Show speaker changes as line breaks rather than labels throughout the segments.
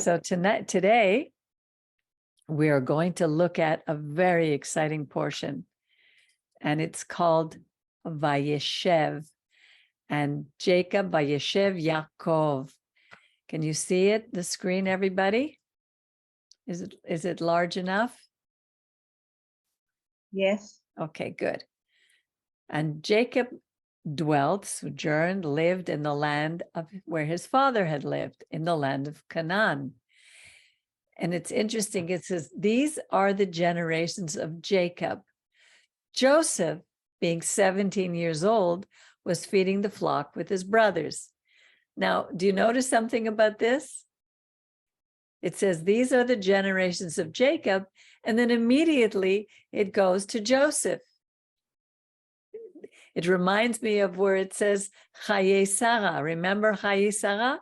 So today, we are going to look at a very exciting portion, and it's called Vayeshev. And Jacob, Vayeshev Yaakov. Can you see it, the screen, everybody? Is it large enough?
Yes.
Okay, good. And Jacob sojourned, lived in the land of where his father had lived, in the land of Canaan. And it's interesting, it says, these are the generations of Jacob. Joseph, being 17 years old, was feeding the flock with his brothers. Now, do you notice something about this? It says, these are the generations of Jacob, and then immediately it goes to Joseph. It reminds me of where it says, Chaye Sarah. Remember Chaye Sarah?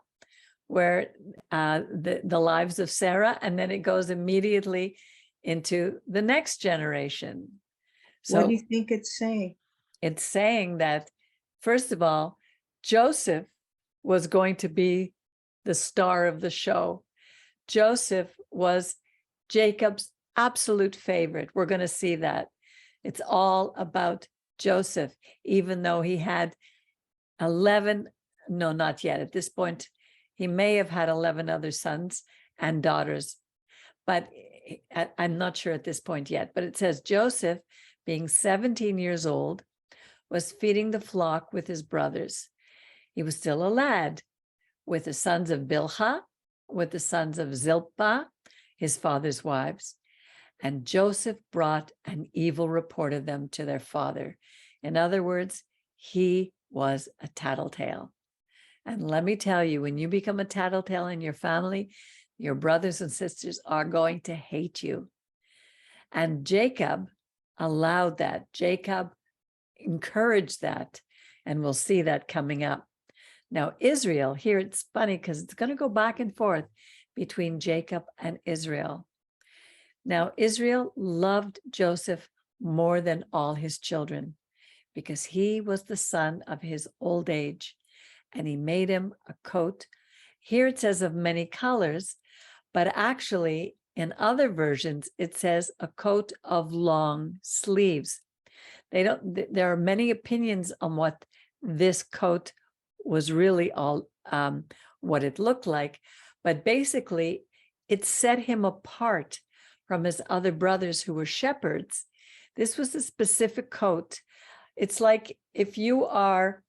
Where the lives of Sarah, and then it goes immediately into the next generation. So
what do you think it's saying?
It's saying that, first of all, Joseph was going to be the star of the show. Joseph was Jacob's absolute favorite. We're going to see that. It's all about Joseph, even though he had 11, no, not yet. At this point, he may have had 11 other sons and daughters, but I'm not sure at this point yet. But it says Joseph, being 17 years old, was feeding the flock with his brothers. He was still a lad, with the sons of Bilhah, with the sons of Zilpah, his father's wives. And Joseph brought an evil report of them to their father. In other words, he was a tattletale. And let me tell you, when you become a tattletale in your family, your brothers and sisters are going to hate you. And Jacob allowed that. Jacob encouraged that. And we'll see that coming up. Now, Israel, here it's funny because it's going to go back and forth between Jacob and Israel. Now, Israel loved Joseph more than all his children because he was the son of his old age, and he made him a coat. Here it says of many colors, but actually in other versions, it says a coat of long sleeves. There are many opinions on what this coat was really all, what it looked like, but basically it set him apart from his other brothers who were shepherds. This was a specific coat. It's like if you are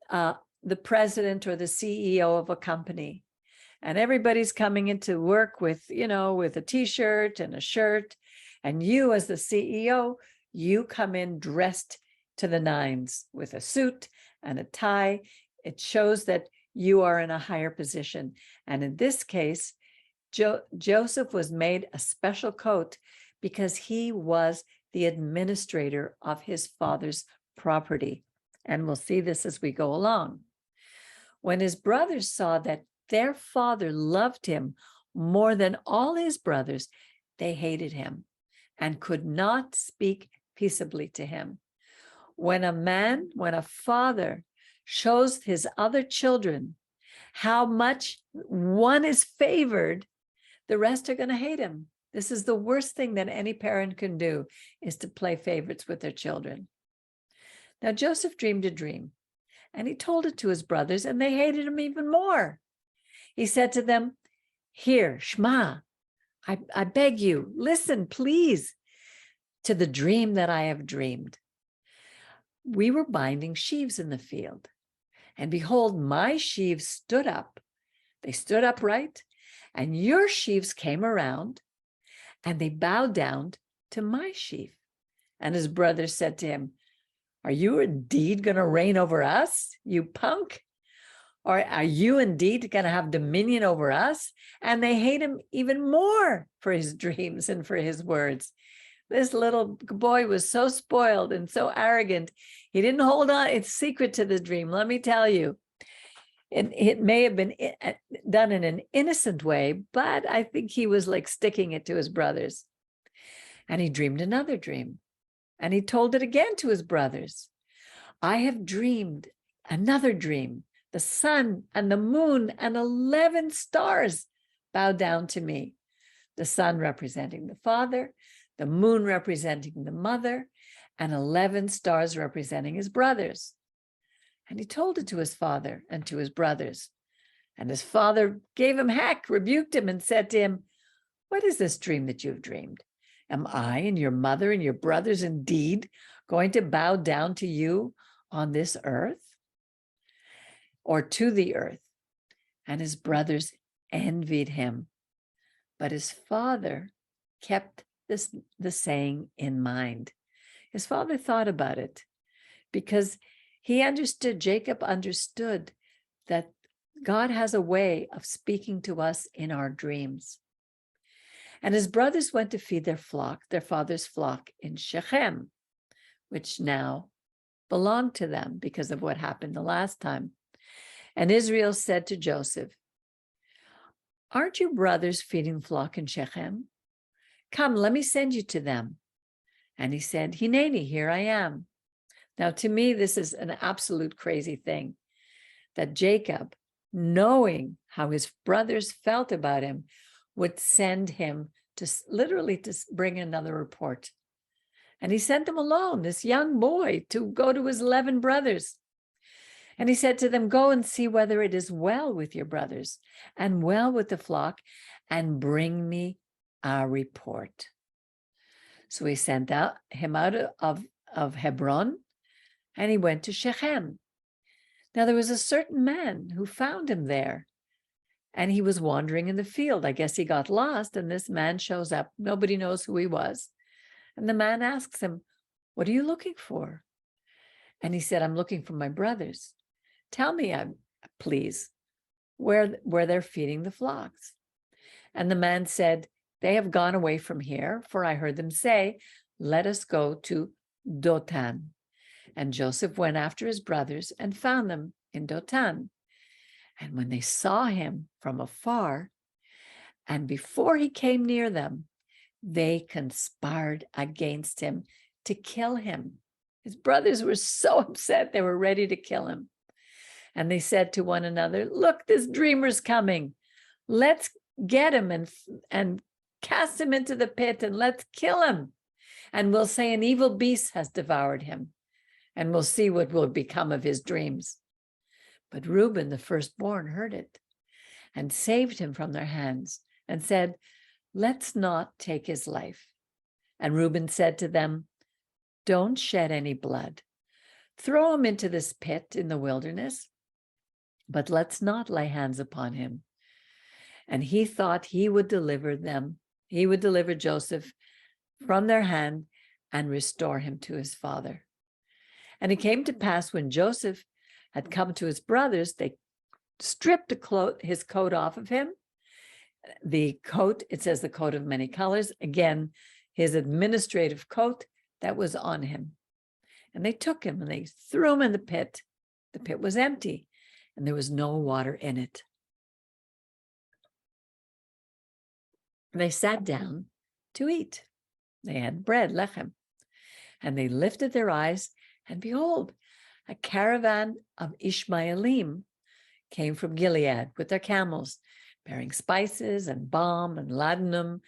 the president or the CEO of a company, and everybody's coming into work with, with a t-shirt and a shirt, and you as the CEO, you come in dressed to the nines with a suit and a tie. It shows that you are in a higher position. And in this case, Joseph was made a special coat because he was the administrator of his father's property. And we'll see this as we go along. When his brothers saw that their father loved him more than all his brothers, they hated him and could not speak peaceably to him. When a father shows his other children how much one is favored, the rest are going to hate him. This is the worst thing that any parent can do, is to play favorites with their children. Now, Joseph dreamed a dream, and he told it to his brothers, and they hated him even more. He said to them, "Here, Shema, I beg you, listen, please, to the dream that I have dreamed. We were binding sheaves in the field, and behold, my sheaves stood up. They stood upright, and your sheaves came around, and they bowed down to my sheaf." And his brothers said to him, "Are you indeed going to reign over us, you punk? Or are you indeed going to have dominion over us?" And they hate him even more for his dreams and for his words. This little boy was so spoiled and so arrogant. He didn't hold on. It's secret to the dream, let me tell you. It may have been done in an innocent way, but I think he was like sticking it to his brothers. And he dreamed another dream, and he told it again to his brothers. "I have dreamed another dream. The sun and the moon and 11 stars bow down to me. The sun representing the father, the moon representing the mother, and 11 stars representing his brothers. And he told it to his father and to his brothers. And his father gave him heck, rebuked him, and said to him, what is this dream that you've dreamed? Am I and your mother and your brothers indeed going to bow down to you on this earth? Or to the earth? And his brothers envied him. But his father kept the saying in mind. His father thought about it because Jacob understood that God has a way of speaking to us in our dreams. And his brothers went to feed their father's flock in Shechem, which now belonged to them because of what happened the last time. And Israel said to Joseph, aren't you brothers feeding flock in Shechem? Come, let me send you to them. And he said, Hineni, here I am. Now, to me, this is an absolute crazy thing that Jacob, knowing how his brothers felt about him, would send him to literally to bring another report. And he sent them alone, this young boy, to go to his 11 brothers. And he said to them, go and see whether it is well with your brothers and well with the flock, and bring me a report. So he sent him out of Hebron, and he went to Shechem. Now there was a certain man who found him there, and he was wandering in the field. I guess he got lost, and this man shows up. Nobody knows who he was. And the man asks him, what are you looking for? And he said, I'm looking for my brothers. Tell me, please, where they're feeding the flocks. And the man said, they have gone away from here, for I heard them say, let us go to Dotan. And Joseph went after his brothers and found them in Dotan. And when they saw him from afar, and before he came near them, they conspired against him to kill him. His brothers were so upset, they were ready to kill him. And they said to one another, look, this dreamer's coming. Let's get him and cast him into the pit, and let's kill him. And we'll say an evil beast has devoured him, and we'll see what will become of his dreams. But Reuben, the firstborn, heard it and saved him from their hands and said, let's not take his life. And Reuben said to them, don't shed any blood. Throw him into this pit in the wilderness, but let's not lay hands upon him. And he thought he would deliver Joseph from their hand and restore him to his father. And it came to pass when Joseph had come to his brothers, they stripped his coat off of him. The coat, it says the coat of many colors, again, his administrative coat that was on him. And they took him and they threw him in the pit. The pit was empty and there was no water in it. They sat down to eat. They had bread, lechem, and they lifted their eyes, and behold, a caravan of Ishmaelim came from Gilead with their camels, bearing spices and balm and ladanum,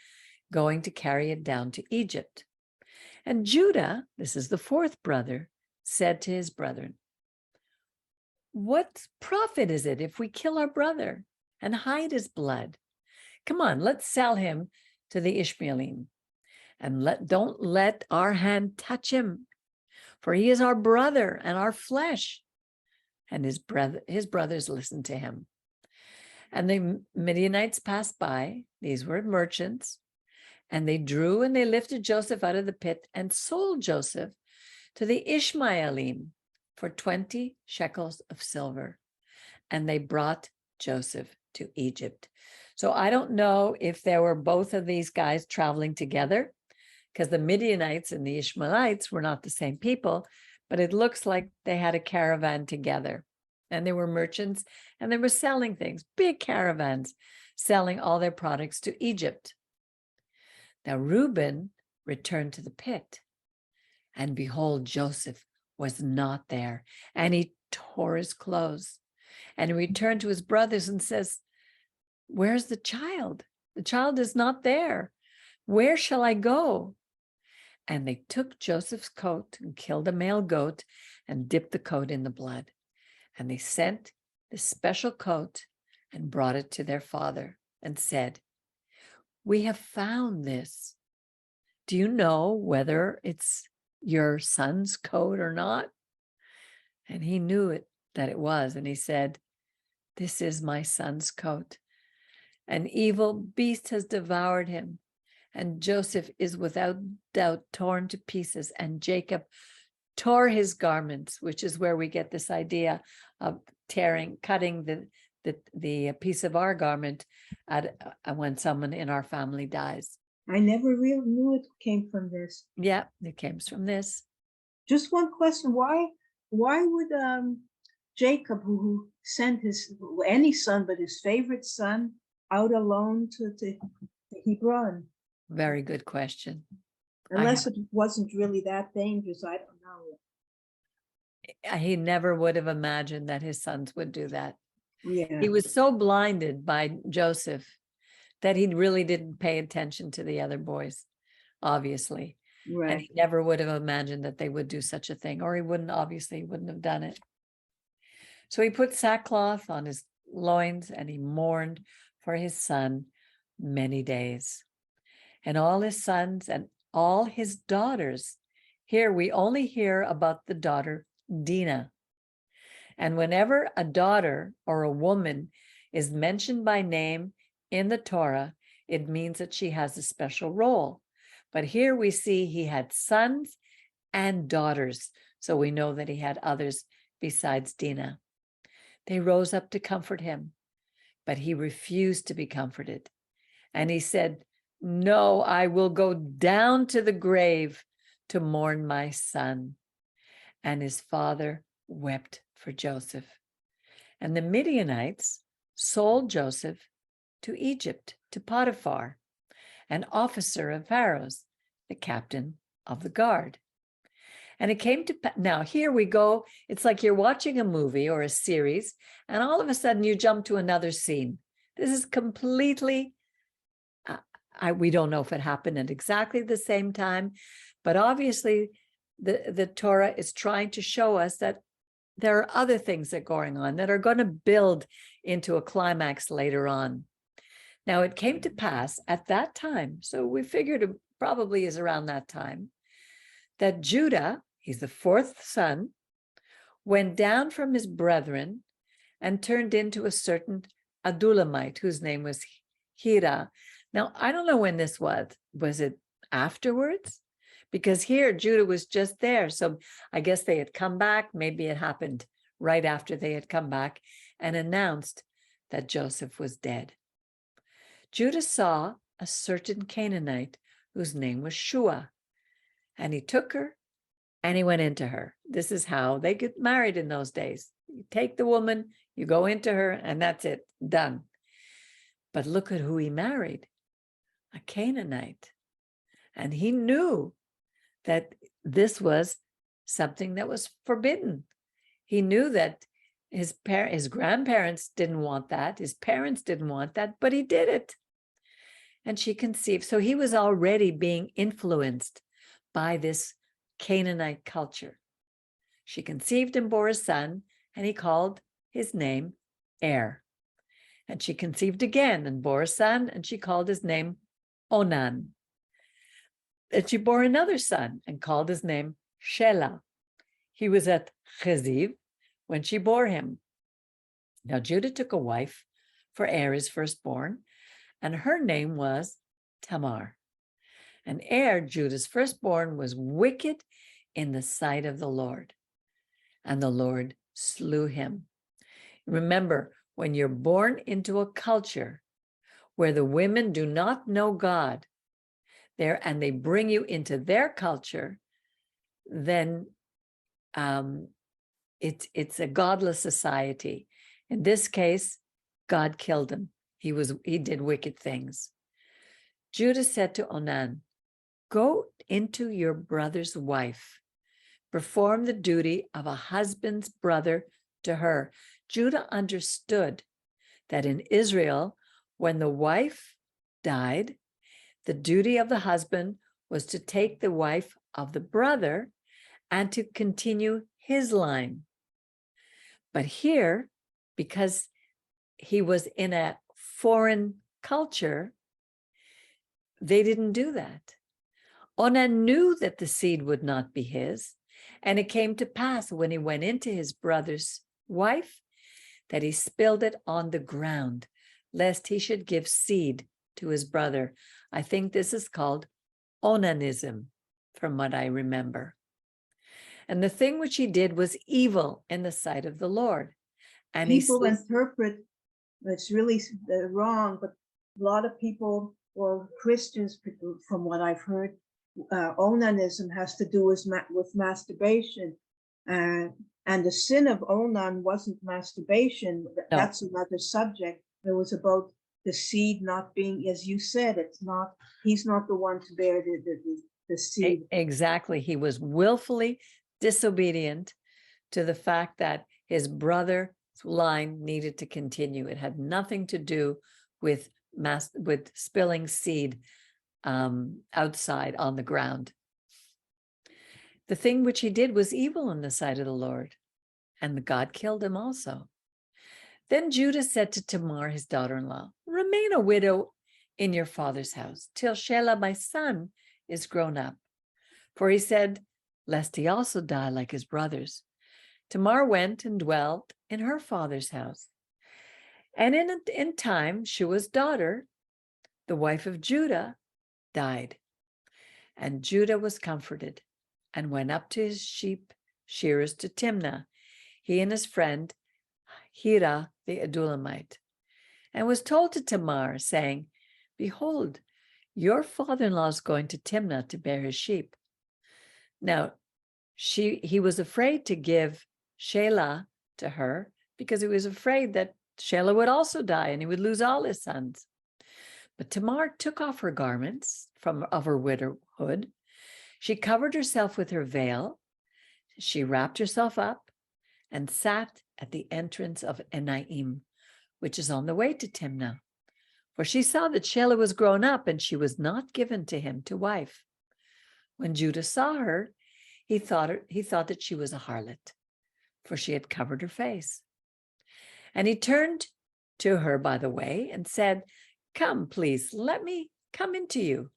going to carry it down to Egypt. And Judah, this is the fourth brother, said to his brethren, what profit is it if we kill our brother and hide his blood? Come on, let's sell him to the Ishmaelim, and don't let our hand touch him, for he is our brother and our flesh. And his brothers listened to him. And the Midianites passed by, these were merchants, and they drew and they lifted Joseph out of the pit and sold Joseph to the Ishmaelim for 20 shekels of silver. And they brought Joseph to Egypt. So I don't know if there were both of these guys traveling together, because the Midianites and the Ishmaelites were not the same people, but it looks like they had a caravan together. And they were merchants and they were selling things, big caravans, selling all their products to Egypt. Now Reuben returned to the pit, and behold, Joseph was not there, and he tore his clothes. And he returned to his brothers and says, where's the child? The child is not there. Where shall I go? And they took Joseph's coat and killed a male goat and dipped the coat in the blood. And they sent the special coat and brought it to their father and said, we have found this. Do you know whether it's your son's coat or not? And he knew it, that it was. And he said, this is my son's coat. An evil beast has devoured him. And Joseph is without doubt torn to pieces. And Jacob tore his garments, which is where we get this idea of cutting the piece of our garment when someone in our family dies.
I never really knew it came from this.
Yeah, it came from this.
Just one question: Why would Jacob, who sent any son but his favorite son out alone to Hebron?
Very good question.
Unless it wasn't really that dangerous, I don't know.
He never would have imagined that his sons would do that.
Yeah.
He was so blinded by Joseph that he really didn't pay attention to the other boys, obviously.
Right.
And he never would have imagined that they would do such a thing, or he wouldn't have done it. So he put sackcloth on his loins and he mourned for his son many days. And all his sons and all his daughters. Here we only hear about the daughter Dinah. And whenever a daughter or a woman is mentioned by name in the Torah, it means that she has a special role. But here we see he had sons and daughters, so we know that he had others besides Dinah. They rose up to comfort him, but he refused to be comforted. And he said, no, I will go down to the grave to mourn my son. And his father wept for Joseph. And the Midianites sold Joseph to Egypt, to Potiphar, an officer of Pharaoh's, the captain of the guard. And it came to, now here we go, it's like you're watching a movie or a series, and all of a sudden you jump to another scene. This is completely, we don't know if it happened at exactly the same time, but obviously the Torah is trying to show us that there are other things that are going on that are going to build into a climax later on. Now, it came to pass at that time, so we figured it probably is around that time, that Judah, he's the fourth son, went down from his brethren and turned into a certain Adulamite, whose name was Hira. Now, I don't know when this was. Was it afterwards? Because here Judah was just there. So I guess they had come back. Maybe it happened right after they had come back and announced that Joseph was dead. Judah saw a certain Canaanite whose name was Shua, and he took her and he went into her. This is how they get married in those days. You take the woman, you go into her, and that's it, done. But look at who he married, a Canaanite. And he knew that this was something that was forbidden. He knew that his grandparents didn't want that, his parents didn't want that, but he did it. And she conceived. So he was already being influenced by this Canaanite culture. She conceived and bore a son, and he called his name Er. And she conceived again and bore a son, and she called his name Onan. And she bore another son and called his name Shelah. He was at Cheziv when she bore him. Now Judah took a wife for Er, his firstborn, and her name was Tamar. And Er, Judah's firstborn, was wicked in the sight of the Lord, and the Lord slew him. Remember, when you're born into a culture where the women do not know God, and they bring you into their culture, then it's a godless society. In this case, God killed him. He did wicked things. Judah said to Onan, go into your brother's wife, perform the duty of a husband's brother to her. Judah understood that in Israel, When the wife died, the duty of the husband was to take the wife of the brother and to continue his line. But here, because he was in a foreign culture, they didn't do that. Onan knew that the seed would not be his, and it came to pass when he went into his brother's wife that he spilled it on the ground, lest he should give seed to his brother. I think this is called onanism, from what I remember. And the thing which he did was evil in the sight of the Lord. And
people interpret it's really wrong, but a lot of people, or Christians, from what I've heard, onanism has to do with masturbation, and the sin of Onan wasn't masturbation. No. That's another subject. It was about the seed not being, as you said, it's not. He's not the one to bear the seed.
Exactly. He was willfully disobedient to the fact that his brother's line needed to continue. It had nothing to do with spilling seed outside on the ground. The thing which he did was evil in the sight of the Lord, and God killed him also. Then Judah said to Tamar, his daughter-in-law, remain a widow in your father's house till Shelah, my son, is grown up. For he said, lest he also die like his brothers. Tamar went and dwelt in her father's house. And in time, Shua's daughter, the wife of Judah, died. And Judah was comforted and went up to his sheep shearers to Timnah, he and his friend Hira the Adulamite, and was told to Tamar, saying, behold, your father-in-law is going to Timnah to bear his sheep. Now, he was afraid to give Shelah to her because he was afraid that Shelah would also die and he would lose all his sons. But Tamar took off her garments of her widowhood. She covered herself with her veil. She wrapped herself up and sat at the entrance of Enaim, which is on the way to Timnah. For she saw that Shelah was grown up and she was not given to him to wife. When Judah saw her, he thought that she was a harlot, for she had covered her face. And he turned to her by the way and said, come, please, let me come into you.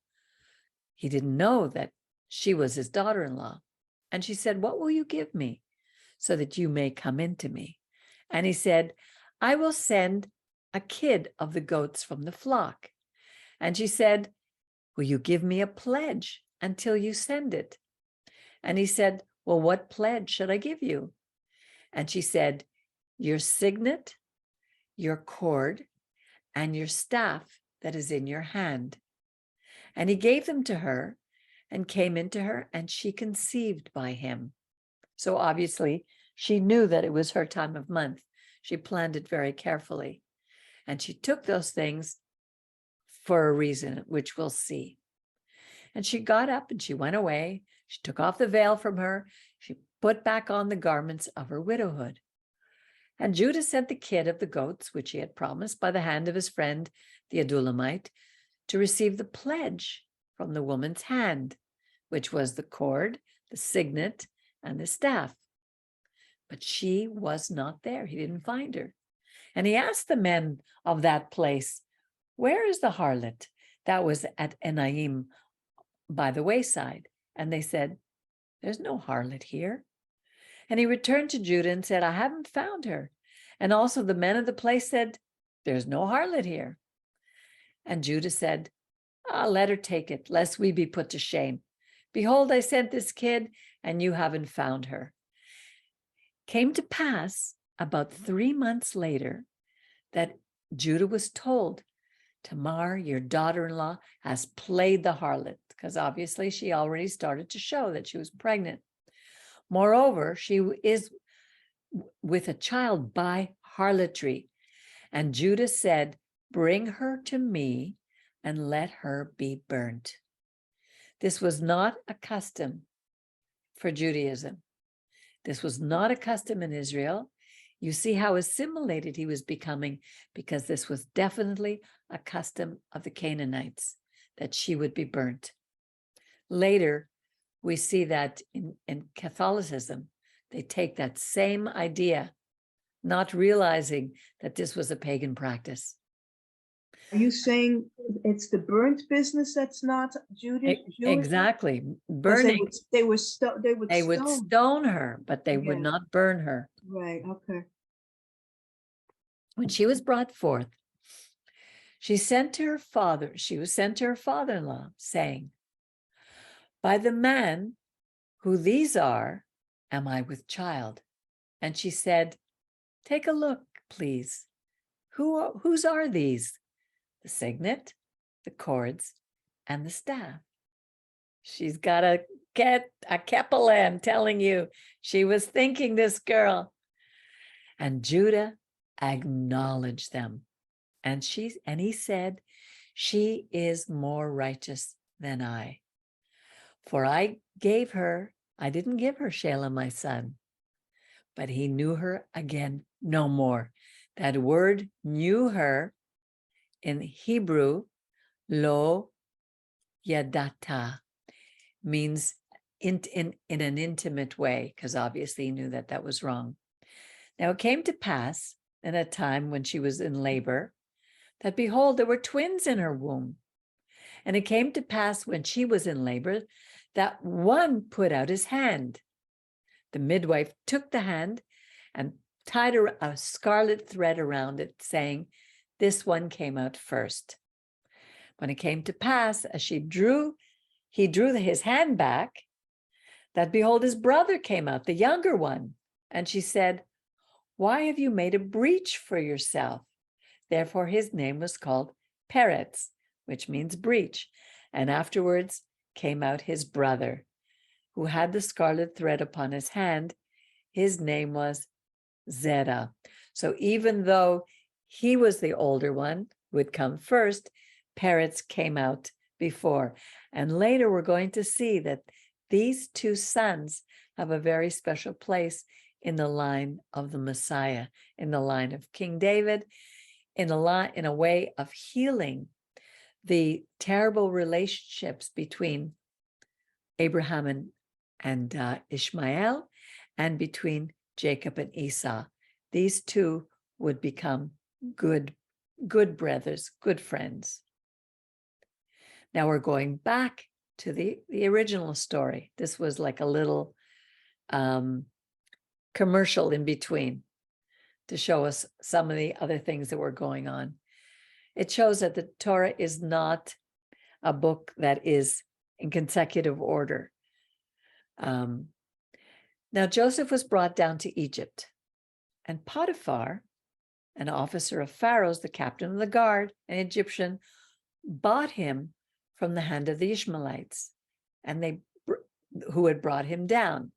He didn't know that she was his daughter-in-law. And she said, what will you give me so that you may come into me? And he said, I will send a kid of the goats from the flock. And she said, will you give me a pledge until you send it? And he said, well, what pledge should I give you? And she said, your signet, your cord, and your staff that is in your hand. And he gave them to her and came into her, and she conceived by him. So obviously she knew that it was her time of month. She planned it very carefully. And she took those things for a reason, which we'll see. And she got up and she went away. She took off the veil from her. She put back on the garments of her widowhood. And Judah sent the kid of the goats, which he had promised by the hand of his friend, the Adulamite, to receive the pledge from the woman's hand, which was the cord, the signet, and the staff. But she was not there. He didn't find her. And he asked the men of that place, where is the harlot that was at Enaim by the wayside? And they said, there's no harlot here. And he returned to Judah and said, I haven't found her. And also the men of the place said, there's no harlot here. And Judah said, let her take it, lest we be put to shame. Behold, I sent this kid, and you haven't found her. Came to pass about 3 months later that Judah was told, Tamar, your daughter-in-law, has played the harlot, because obviously she already started to show that she was pregnant. Moreover, she is with a child by harlotry. And Judah said, bring her to me and let her be burnt. This was not a custom for Judaism. This was not a custom in Israel. You see how assimilated he was becoming, because this was definitely a custom of the Canaanites, that she would be burnt. Later, we see that in Catholicism, they take that same idea, not realizing that this was a pagan practice.
Are you saying it's the burnt business that's not Jewish?
Exactly.
'Cause
Burning,
they would
stone her, but they would
Yeah.
not burn her.
Right, okay.
When she was brought forth, she was sent to her father-in-law, saying, "By the man who these are, am I with child?" And she said, "Take a look, please. Whose are these? The signet, the cords, and the staff." She's got a keppel, I'm telling you. She was thinking, this girl. And Judah acknowledged them. And he said, "She is more righteous than I. For I didn't give her Shelah, my son." But he knew her again no more. That word "knew her" in Hebrew, lo yadata, means in an intimate way, because obviously he knew that that was wrong. Now it came to pass in a time when she was in labor, that behold, there were twins in her womb. And it came to pass when she was in labor, that one put out his hand. The midwife took the hand and tied a scarlet thread around it, saying, "This one came out first." When it came to pass, as he drew his hand back, that behold, his brother came out, the younger one. And she said, "Why have you made a breach for yourself?" Therefore his name was called Peretz, which means breach. And afterwards came out his brother, who had the scarlet thread upon his hand. His name was Zerah. So even though he was the older one who had come first, Peretz came out before. And later we're going to see that these two sons have a very special place in the line of the Messiah, in the line of King David, in a way of healing the terrible relationships between Abraham and Ishmael, and between Jacob and Esau. These two would become good brothers, good friends. Now we're going back to the original story. This was like a little commercial in between to show us some of the other things that were going on. It shows that the Torah is not a book that is in consecutive order. Now Joseph was brought down to Egypt, and Potiphar, an officer of Pharaoh's, the captain of the guard, an Egyptian, bought him from the hand of the Ishmaelites, and who had brought him down.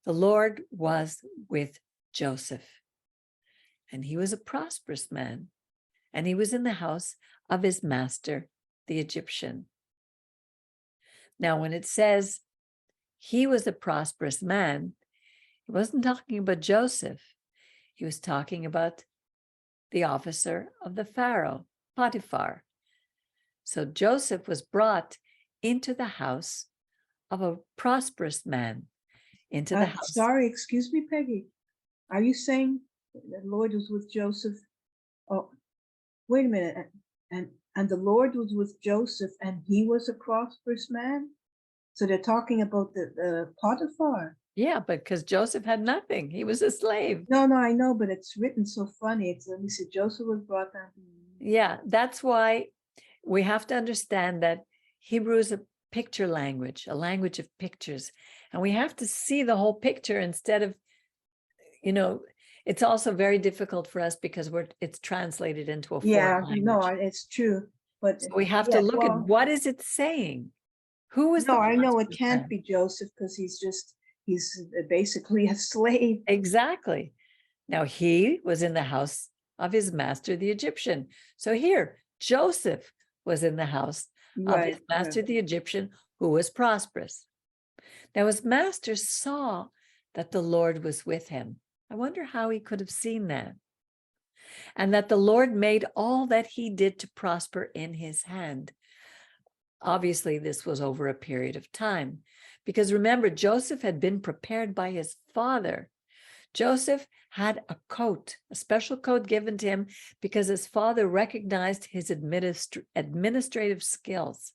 The Lord was with Joseph, and he was a prosperous man, and he was in the house of his master, the Egyptian. Now, when it says he was a prosperous man, he wasn't talking about Joseph. He was talking about the officer of the Pharaoh, Potiphar. So Joseph was brought into the house of a prosperous man, into the house.
Sorry, excuse me, Peggy. Are you saying the Lord was with Joseph? Oh, wait a minute. And the Lord was with Joseph, and he was a prosperous man? So they're talking about the Potiphar.
Yeah, because Joseph had nothing. He was a slave.
No, I know, but it's written so funny. Let me see, Joseph was brought down.
Yeah, that's why we have to understand that Hebrew is a picture language, a language of pictures. And we have to see the whole picture instead of, it's also very difficult for us because it's translated into a foreign language.
No, it's true. But
so we have to look at what is it saying? Who is
I know it can't be Joseph, because he's basically a slave.
Exactly. Now he was in the house of his master, the Egyptian. So here, Joseph was in the house of his master, the Egyptian, who was prosperous. Now his master saw that the Lord was with him. I wonder how he could have seen that. And that the Lord made all that he did to prosper in his hand. Obviously, this was over a period of time, because remember, Joseph had been prepared by his father. Joseph had a coat, a special coat given to him because his father recognized his administrative skills.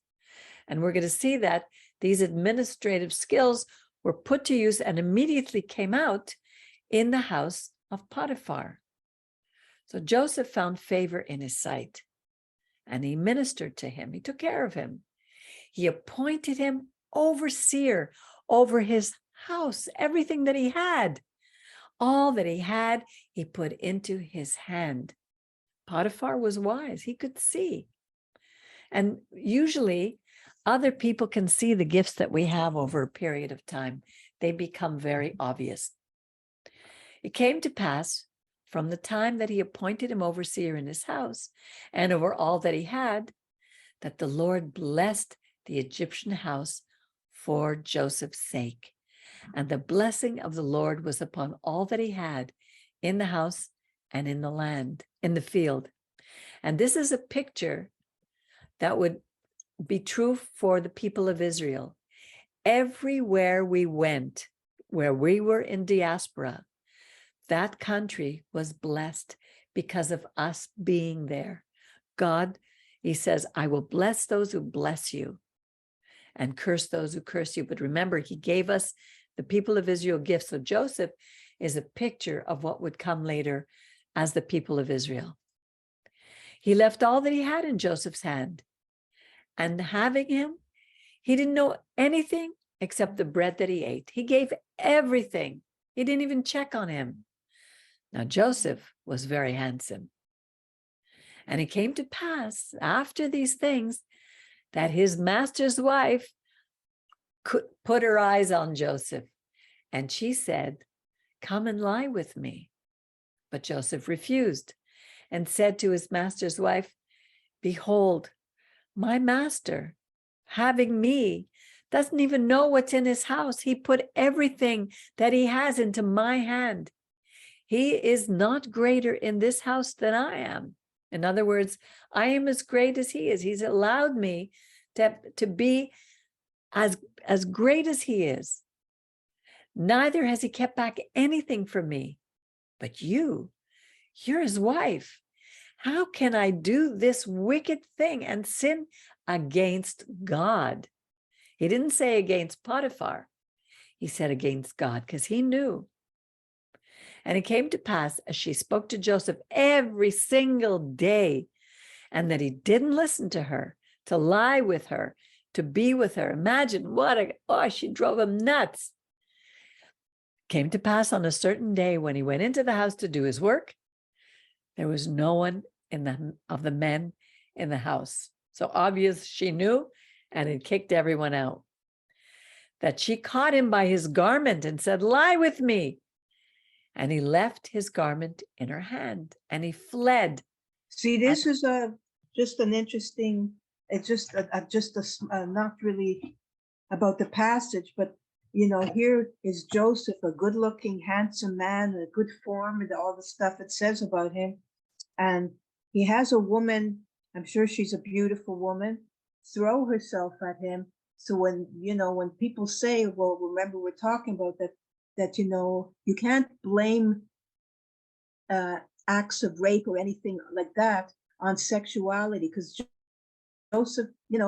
And we're going to see that these administrative skills were put to use and immediately came out in the house of Potiphar. So Joseph found favor in his sight, and he ministered to him. He took care of him. He appointed him overseer over his house, everything that he had. All that he had, he put into his hand. Potiphar was wise. He could see. And usually, other people can see the gifts that we have over a period of time. They become very obvious. It came to pass from the time that he appointed him overseer in his house and over all that he had, that the Lord blessed the Egyptian house for Joseph's sake. And the blessing of the Lord was upon all that he had in the house and in the land, in the field. And this is a picture that would be true for the people of Israel. Everywhere we went, where we were in diaspora, that country was blessed because of us being there. God, he says, I will bless those who bless you and curse those who curse you. But remember, he gave us, the people of Israel, gifts. So Joseph is a picture of what would come later as the people of Israel. He left all that he had in Joseph's hand. And having him, he didn't know anything except the bread that he ate. He gave everything. He didn't even check on him. Now, Joseph was very handsome. And it came to pass after these things that his master's wife could put her eyes on Joseph. And she said, come and lie with me. But Joseph refused and said to his master's wife, behold, my master, having me, doesn't even know what's in his house. He put everything that he has into my hand. He is not greater in this house than I am. In other words, I am as great as he is. He's allowed me to be as great as he is. Neither has he kept back anything from me. But you're his wife. How can I do this wicked thing and sin against God? He didn't say against Potiphar. He said against God, because he knew. And it came to pass, as she spoke to Joseph every single day, and that he didn't listen to her, to lie with her, to be with her. Imagine she drove him nuts. Came to pass on a certain day when he went into the house to do his work, there was no one of the men in the house. So obvious she knew, and it kicked everyone out. That she caught him by his garment and said, lie with me. And he left his garment in her hand and he fled.
See, this is just an interesting, it's just not really about the passage, but here is Joseph, a good-looking, handsome man, a good form, and all the stuff it says about him. And he has a woman, I'm sure she's a beautiful woman, throw herself at him. So when people say, well, remember we're talking about that you can't blame acts of rape or anything like that on sexuality, because Joseph,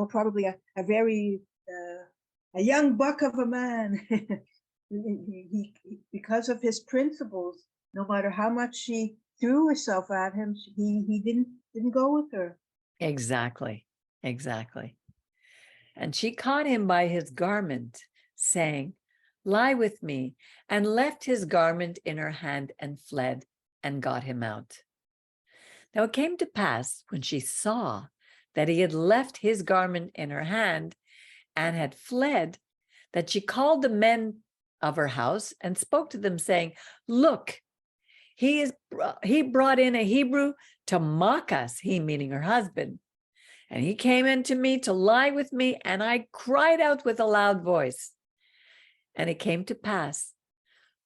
probably a very a young buck of a man, he because of his principles, no matter how much she threw herself at him, he didn't go with her.
Exactly. And she caught him by his garment, saying, lie with me, and left his garment in her hand and fled and got him out. Now it came to pass when she saw that he had left his garment in her hand and had fled, that she called the men of her house and spoke to them, saying, look, he brought in a Hebrew to mock us, he meaning her husband. And he came into me to lie with me, and I cried out with a loud voice. And it came to pass,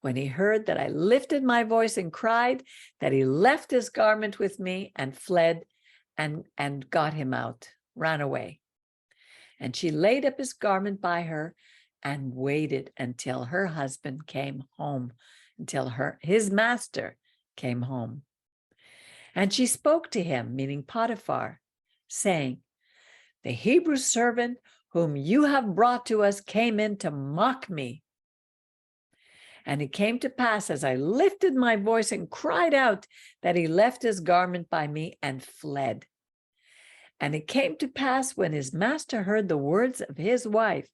when he heard that I lifted my voice and cried, that he left his garment with me and fled and got him out, ran away. And she laid up his garment by her and waited until her husband came home, until his master came home. And she spoke to him, meaning Potiphar, saying, the Hebrew servant whom you have brought to us came in to mock me. And it came to pass, as I lifted my voice and cried out, that he left his garment by me and fled. And it came to pass, when his master heard the words of his wife,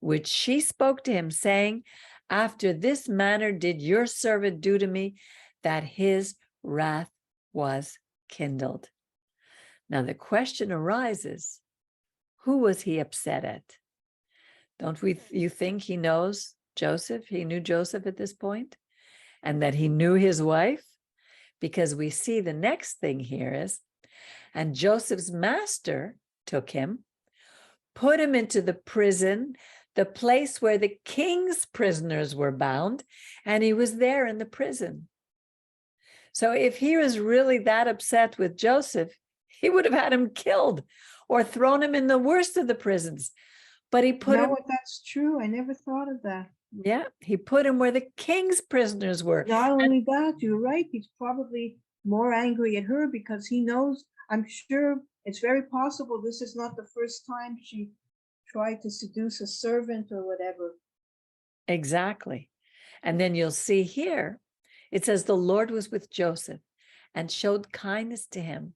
which she spoke to him, saying, after this manner did your servant do to me, that his wrath was kindled. Now the question arises, who was he upset at? Don't you think he knows Joseph? He knew Joseph at this point, and that he knew his wife? Because we see the next thing here is, and Joseph's master took him, put him into the prison, the place where the king's prisoners were bound, and he was there in the prison. So if he was really that upset with Joseph, he would have had him killed or thrown him in the worst of the prisons. But he put him.
That's true. I never thought of that.
Yeah, he put him where the king's prisoners were.
Not only that, you're right. He's probably more angry at her because he knows, I'm sure it's very possible this is not the first time she tried to seduce a servant or whatever.
Exactly. And then you'll see here, it says the Lord was with Joseph and showed kindness to him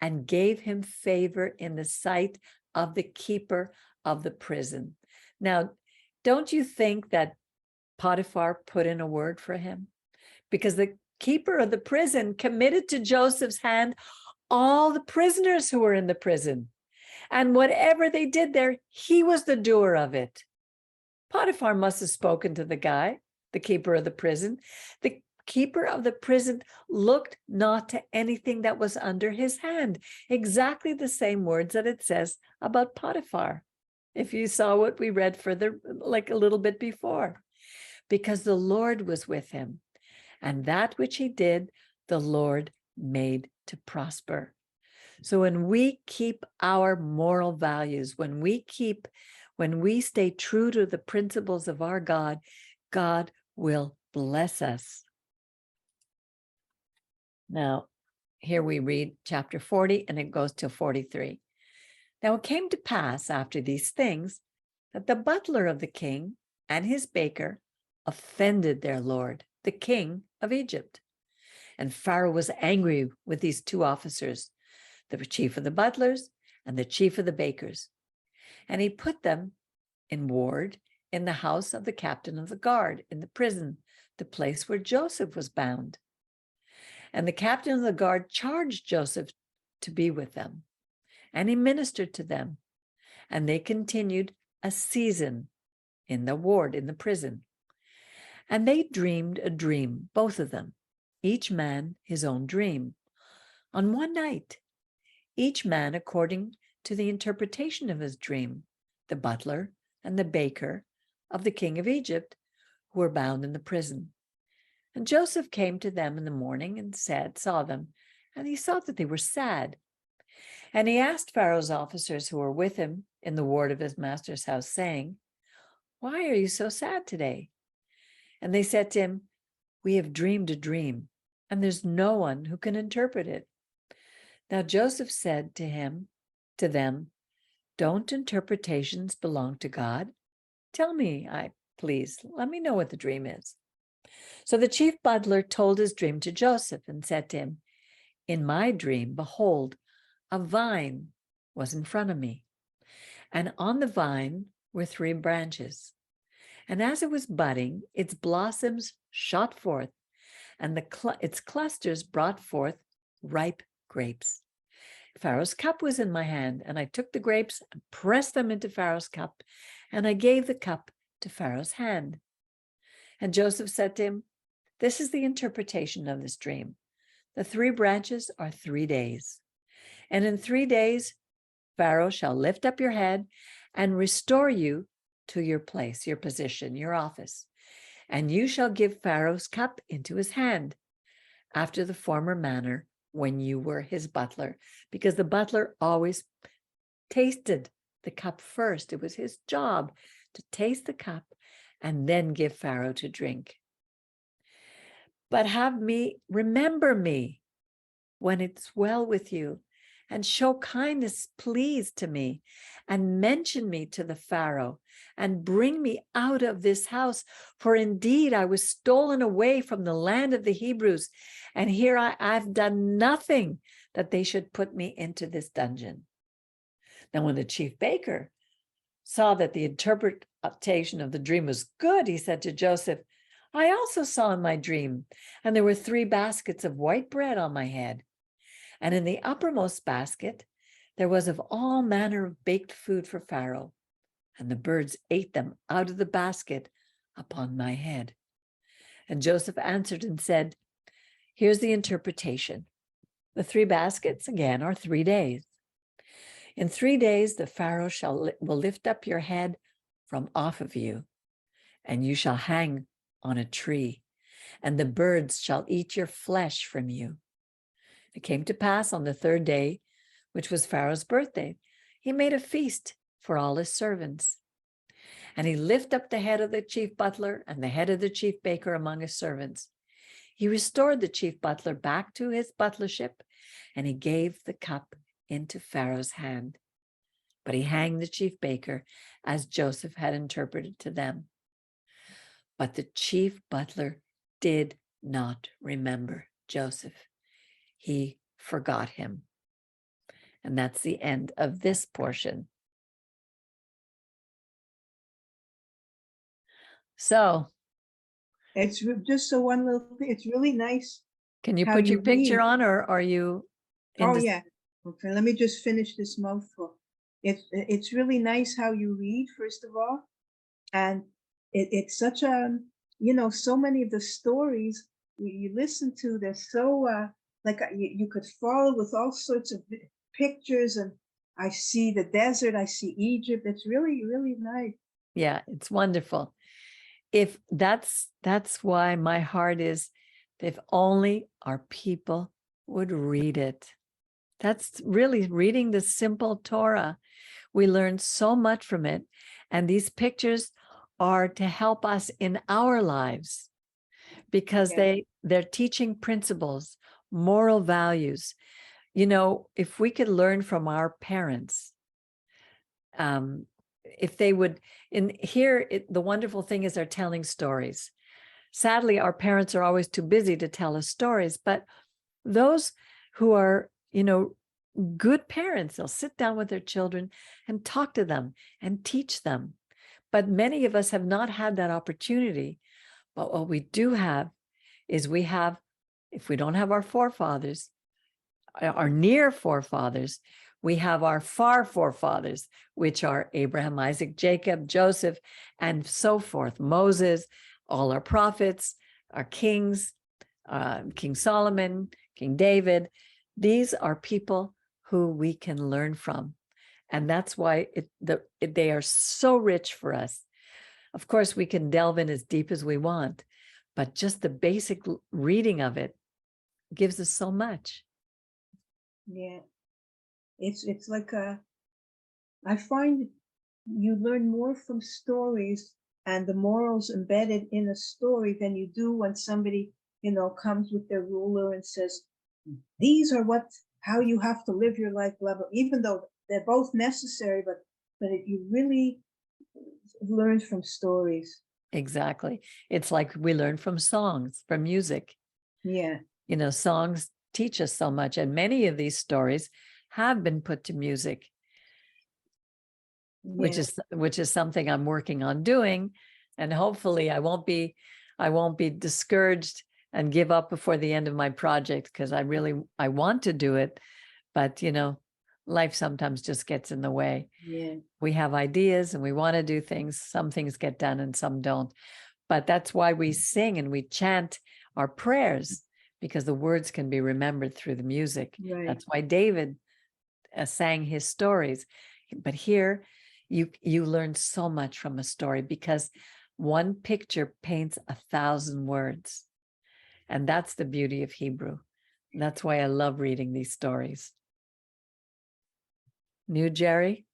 and gave him favor in the sight of the keeper of the prison. Now, don't you think that Potiphar put in a word for him? Because the keeper of the prison committed to Joseph's hand all the prisoners who were in the prison. And whatever they did there, he was the doer of it. Potiphar must have spoken to the guy, the keeper of the prison. The keeper of the prison looked not to anything that was under his hand. Exactly the same words that it says about Potiphar. If you saw what we read further, like a little bit before, because the Lord was with him, and that which he did, the Lord made to prosper. So when we keep our moral values, when we stay true to the principles of our God, God will bless us. Now, here we read chapter 40, and it goes to 43. Now it came to pass after these things that the butler of the king and his baker offended their lord, the king of Egypt. And Pharaoh was angry with these two officers, the chief of the butlers and the chief of the bakers. And he put them in ward in the house of the captain of the guard, in the prison, the place where Joseph was bound. And the captain of the guard charged Joseph to be with them. And he ministered to them, and they continued a season in the ward, in the prison. And they dreamed a dream, both of them, each man his own dream, on one night, each man according to the interpretation of his dream, the butler and the baker of the king of Egypt, who were bound in the prison. And Joseph came to them in the morning and saw them, and he saw that they were sad. And he asked Pharaoh's officers who were with him in the ward of his master's house, saying, why are you so sad today? And they said to him, we have dreamed a dream, and there's no one who can interpret it. Now Joseph said to them, don't interpretations belong to God? Tell me, please, let me know what the dream is. So the chief butler told his dream to Joseph and said to him, in my dream, behold, a vine was in front of me, and on the vine were 3 branches. And as it was budding, its blossoms shot forth, and its clusters brought forth ripe grapes. Pharaoh's cup was in my hand, and I took the grapes and pressed them into Pharaoh's cup, and I gave the cup to Pharaoh's hand. And Joseph said to him, this is the interpretation of this dream. The 3 branches are 3 days. And in 3 days, Pharaoh shall lift up your head and restore you to your place, your position, your office. and you shall give Pharaoh's cup into his hand, after the former manner when you were his butler, because the butler always tasted the cup first. It was his job to taste the cup and then give Pharaoh to drink. But remember me when it's well with you, and show kindness, please, to me, and mention me to the Pharaoh, and bring me out of this house. For indeed, I was stolen away from the land of the Hebrews, and here I've done nothing that they should put me into this dungeon. Now, when the chief baker saw that the interpretation of the dream was good, he said to Joseph, I also saw in my dream, and there were 3 baskets of white bread on my head. And in the uppermost basket, there was of all manner of baked food for Pharaoh, and the birds ate them out of the basket upon my head. And Joseph answered and said, here's the interpretation. The 3 baskets, again, are 3 days. In 3 days, the Pharaoh will lift up your head from off of you, and you shall hang on a tree, and the birds shall eat your flesh from you. It came to pass on the 3rd day, which was Pharaoh's birthday, he made a feast for all his servants. And he lifted up the head of the chief butler and the head of the chief baker among his servants. He restored the chief butler back to his butlership, and he gave the cup into Pharaoh's hand. But he hanged the chief baker as Joseph had interpreted to them. But the chief butler did not remember Joseph. He forgot him. And that's the end of this portion. So
It's just so one little thing. It's really nice.
Can you
how
put
you
your picture
read.
on, or are you?
Oh yeah. Okay, let me just finish this mouthful. It's really nice how you read, first of all, and it's such a, so many of the stories you listen to, they're so like you could follow with all sorts of pictures, and I see the desert, I see Egypt. It's really, really nice.
Yeah, it's wonderful. If that's why my heart is, if only our people would read it. That's really reading the simple Torah. We learn so much from it. And these pictures are to help us in our lives, because they're teaching principles, moral values. If we could learn from our parents, if they would, the wonderful thing is they're telling stories. Sadly, our parents are always too busy to tell us stories, but those who are, good parents, they'll sit down with their children and talk to them and teach them. But many of us have not had that opportunity. But what we do have is if we don't have our forefathers, our near forefathers, we have our far forefathers, which are Abraham, Isaac, Jacob, Joseph, and so forth, Moses, all our prophets, our kings, King Solomon, King David. These are people who we can learn from. And that's why they are so rich for us. Of course, we can delve in as deep as we want, but just the basic reading of it gives us so much.
Yeah. It's like I find you learn more from stories and the morals embedded in a story than you do when somebody, comes with their ruler and says, these are how you have to live your life, blah, blah, even though they're both necessary, but you really learn from stories.
Exactly. It's like we learn from songs, from music.
Yeah.
Songs teach us so much, and many of these stories have been put to music, which is something I'm working on doing, and hopefully I won't be discouraged and give up before the end of my project, because I want to do it, but life sometimes just gets in the way.
Yeah.
We have ideas and we want to do things. Some things get done and some don't, but that's why we sing and we chant our prayers, because the words can be remembered through the music.
Right.
That's why David sang his stories. But here you learn so much from a story, because one picture paints 1,000 words. And that's the beauty of Hebrew. That's why I love reading these stories. New Jerry?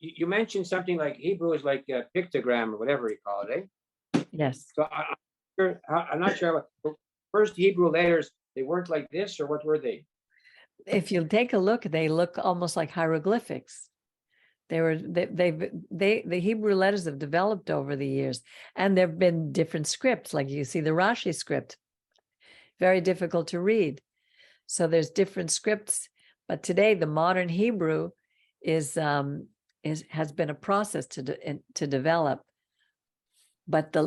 You mentioned something like Hebrew is like a pictogram or whatever you call it, eh?
Yes.
So I'm not sure. First Hebrew letters, they weren't like this, or what were they?
If you take a look, they look almost like hieroglyphics. The Hebrew letters have developed over the years, and there have been different scripts. Like you see the Rashi script, very difficult to read. So there's different scripts, but today the modern Hebrew has been a process to develop. But the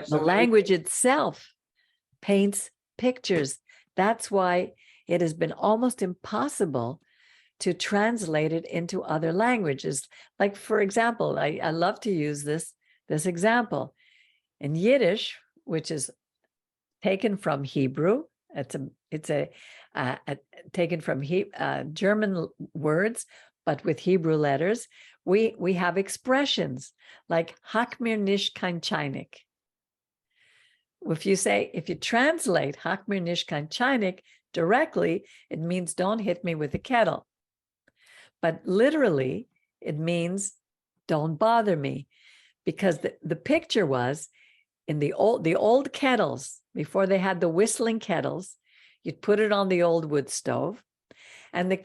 language itself paints pictures. That's why it has been almost impossible to translate it into other languages. Like, for example, I love to use this example. In Yiddish, which is taken from Hebrew, it's taken from German words, but with Hebrew letters, we have expressions like "Hak mir nicht kein Chainik." If you translate "Hak mir nicht kein Chainik" directly, it means "don't hit me with a kettle." But literally, it means "don't bother me," because the picture was in the old kettles, before they had the whistling kettles, you'd put it on the old wood stove, and the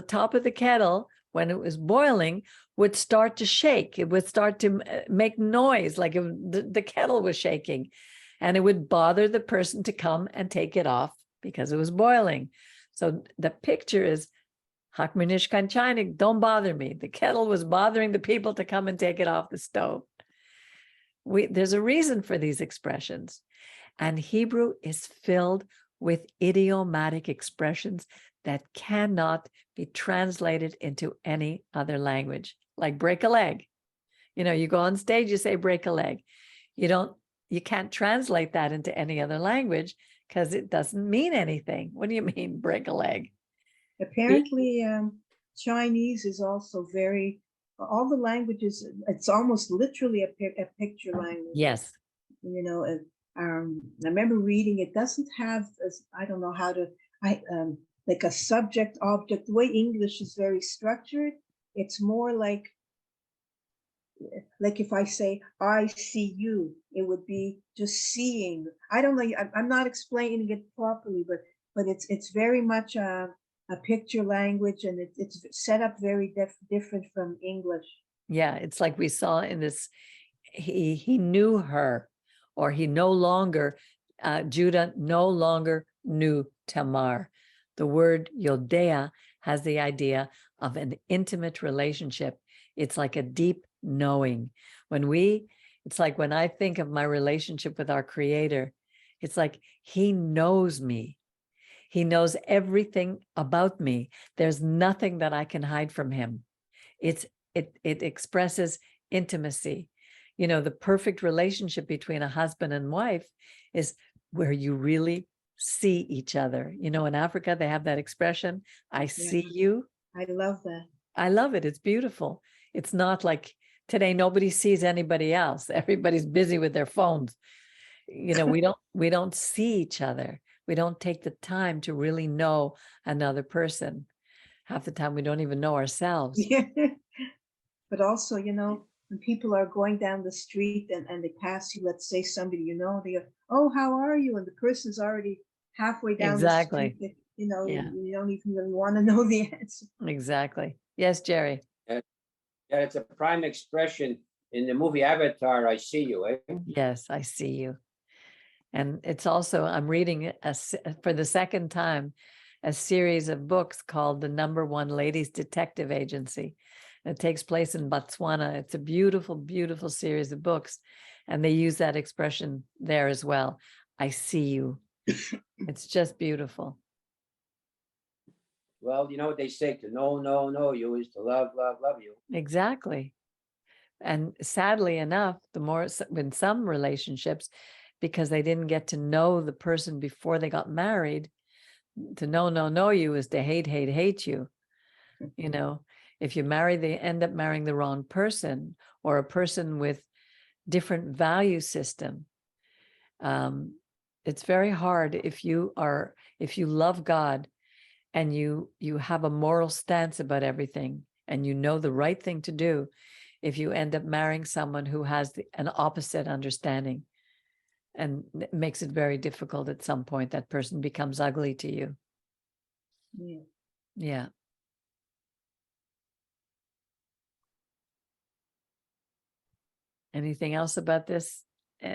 top of the kettle, when it was boiling, would start to shake. It would start to make noise, like the kettle was shaking, and it would bother the person to come and take it off because it was boiling. So the picture is, "Hak mir nicht kein Chainik," don't bother me. The kettle was bothering the people to come and take it off the stove. There's a reason for these expressions. And Hebrew is filled with idiomatic expressions that cannot be translated into any other language, like break a leg. You go on stage, you say break a leg. You can't translate that into any other language because it doesn't mean anything. What do you mean break a leg?
Apparently, Chinese is also all the languages, it's almost literally a picture language.
Yes.
I remember reading, it doesn't have, I don't know how to, like a subject object. The way English is very structured, it's more like if I say "I see you," it would be just seeing. I don't know. I'm not explaining it properly, but it's very much a picture language, and it's set up very different from English.
Yeah, it's like we saw in this. He knew her, or he no longer. Judah no longer knew Tamar. The word Yodea has the idea of an intimate relationship. It's like a deep knowing. It's like when I think of my relationship with our Creator, it's like He knows me. He knows everything about me. There's nothing that I can hide from Him. It expresses intimacy. The perfect relationship between a husband and wife is where you really see each other. In Africa, they have that expression, "I see you."
I love that.
I love it. It's beautiful. It's not like today, nobody sees anybody else. Everybody's busy with their phones. We don't see each other. We don't take the time to really know another person. Half the time we don't even know ourselves.
Yeah. But also, when people are going down the street and they pass you, let's say somebody, they go, "Oh, how are you?" And the person's already halfway down the street.
Yeah.
You don't even really want to know the answer.
Exactly. Yes, Jerry.
Yeah, it's a prime expression in the movie Avatar. "I see you," eh?
Yes, I see you. And it's also, I'm reading for the second time, a series of books called The Number One Ladies Detective Agency. It takes place in Botswana. It's a beautiful, beautiful series of books. And they use that expression there as well. "I see you." It's just beautiful.
Well, you know what they say, to know you is to love you.
Exactly. And sadly enough, in some relationships, because they didn't get to know the person before they got married, to know you is to hate you. If you end up marrying the wrong person, or a person with different value system, it's very hard if you love God and you have a moral stance about everything and you know the right thing to do. If you end up marrying someone who has an opposite understanding, and it makes it very difficult at some point, that person becomes ugly to you.
Yeah.
Yeah. Anything else about this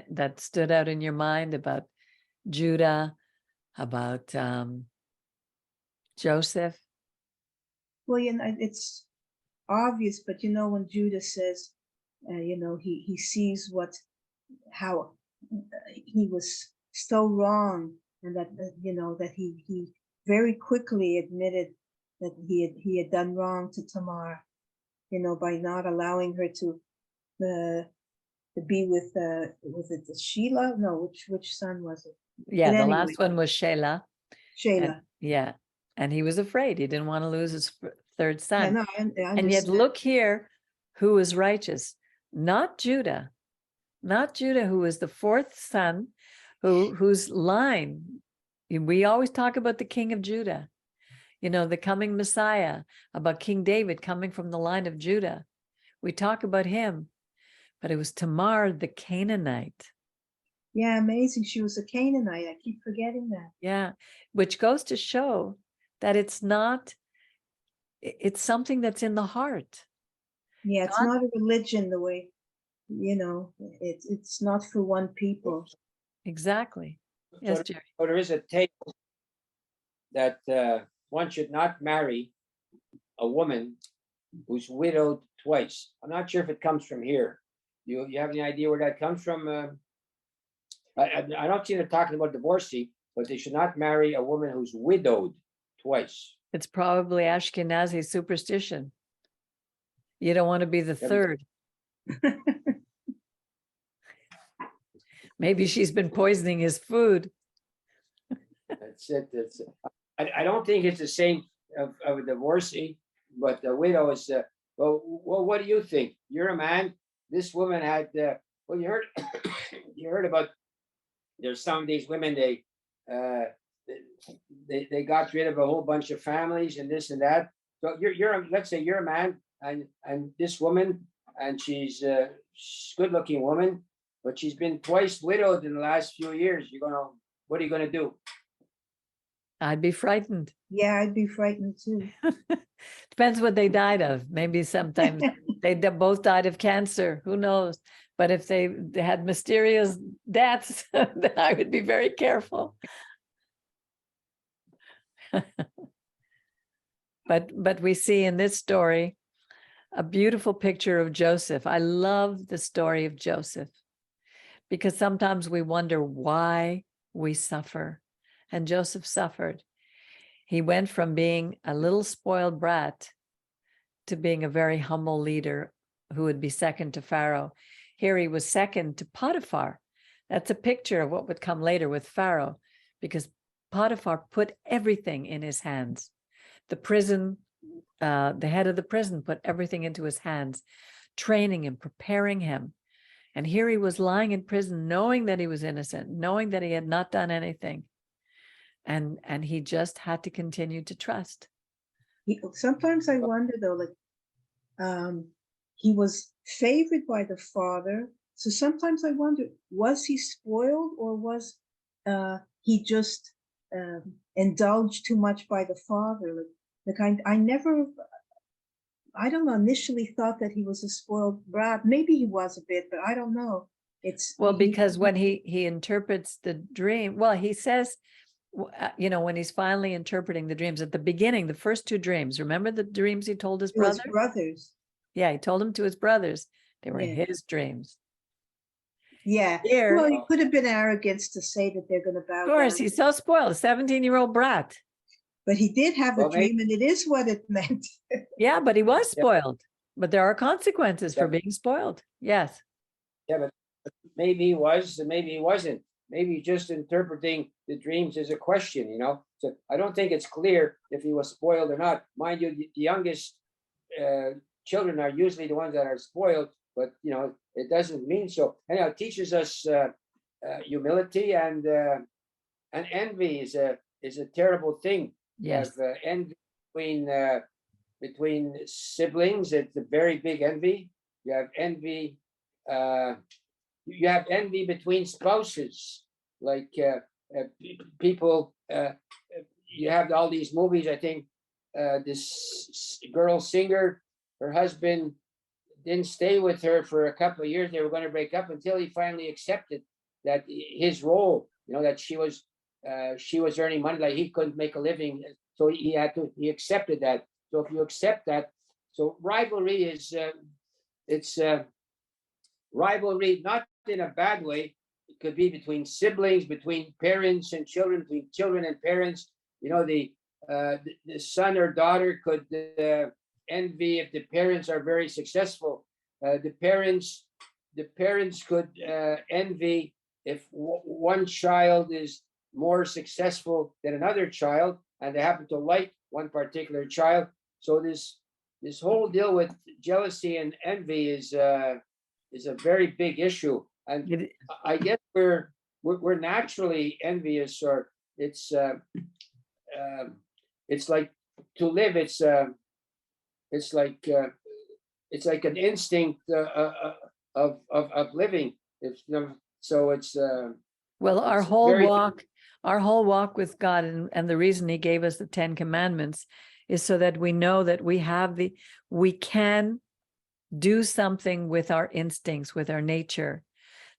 that stood out in your mind about Judah, about Joseph?
Well, it's obvious, but when Judah says, he sees how he was so wrong, and that that he very quickly admitted that he had done wrong to Tamar, by not allowing her to be with was it the Sheila? No, which son was it?
Yeah,
But
the
anyway,
last one was Shelah.
Sheila.
Yeah, and he was afraid. He didn't want to lose his third son.
Yeah, no, I
And yet
understand.
look here, who is righteous? Not Judah, who is the fourth son, whose line, we always talk about the king of Judah, the coming Messiah, about King David coming from the line of Judah. We talk about him, but it was Tamar, the Canaanite.
Yeah, amazing. She was a Canaanite. I keep forgetting that.
Yeah, which goes to show that it's something that's in the heart.
Yeah, it's not a religion the way, it's not for one people.
Exactly. Yes, Jerry.
So there is a take that one should not marry a woman who's widowed twice. I'm not sure if it comes from here. You have any idea where that comes from? I don't see them talking about divorcee, but they should not marry a woman who's widowed twice.
It's probably Ashkenazi superstition. You don't want to be the third. Maybe she's been poisoning his food.
That's it. I don't think it's the same of a divorcee, but the widow is. Well, what do you think? You're a man. This woman had. Well, you heard. You heard about. There's some of these women. They got rid of a whole bunch of families and this and that. So let's say you're a man, and this woman, and she's a good-looking woman, but she's been twice widowed in the last few years. What are you gonna do?
I'd be frightened.
Yeah, I'd be frightened too.
Depends what they died of. Maybe sometimes they both died of cancer. Who knows? But if they had mysterious deaths, then I would be very careful. But we see in this story a beautiful picture of Joseph. I love the story of Joseph because sometimes we wonder why we suffer. And Joseph suffered. He went from being a little spoiled brat to being a very humble leader who would be second to Pharaoh. Here he was second to Potiphar. That's a picture of what would come later with Pharaoh, because Potiphar put everything in his hands. The head of the prison put everything into his hands, training him, preparing him. And here he was lying in prison, knowing that he was innocent, knowing that he had not done anything. And he just had to continue to trust.
Sometimes I wonder though, he was favored by the father. So sometimes I wonder, was he spoiled, or was he just indulged too much by the father? I don't know, initially thought that he was a spoiled brat. Maybe he was a bit, but I don't know.
Because when he interprets the dream, well, he says, when he's finally interpreting the dreams at the beginning, the first two dreams, remember the dreams he told his brother?
His brothers.
Yeah, he told them to his brothers. They were his dreams.
Yeah.
Here,
well, he could have been arrogance to say that they're going to bow down.
Of course, he's so spoiled, a 17-year-old brat.
But he did have a dream, and it is what it meant.
Yeah, but he was spoiled. But there are consequences for being spoiled. Yes.
Yeah, but maybe he was, and maybe he wasn't. Maybe just interpreting the dreams as a question, So I don't think it's clear if he was spoiled or not. Mind you, the youngest children are usually the ones that are spoiled, but it doesn't mean so. Anyhow, it teaches us humility, and envy is a terrible thing.
Yes.
You have envy between siblings. It's a very big envy. You have envy. You have envy between spouses, like people. You have all these movies. I think this girl singer, her husband didn't stay with her for a couple of years. They were going to break up until he finally accepted that his role, that she was earning money, like he couldn't make a living, so he accepted that. So if you accept that, so rivalry is rivalry, not in a bad way. It could be between siblings, between parents and children, between children and parents. The son or daughter could envy if the parents are very successful. The parents could envy if one child is more successful than another child, and they happen to like one particular child. So this whole deal with jealousy and envy is a very big issue, and I guess we're naturally envious, or it's like to live. It's like an instinct of living. So it's
well, our
it's
whole
very-
walk with God, and the reason he gave us the 10 commandments is so that we know that we can do something with our instincts, with our nature,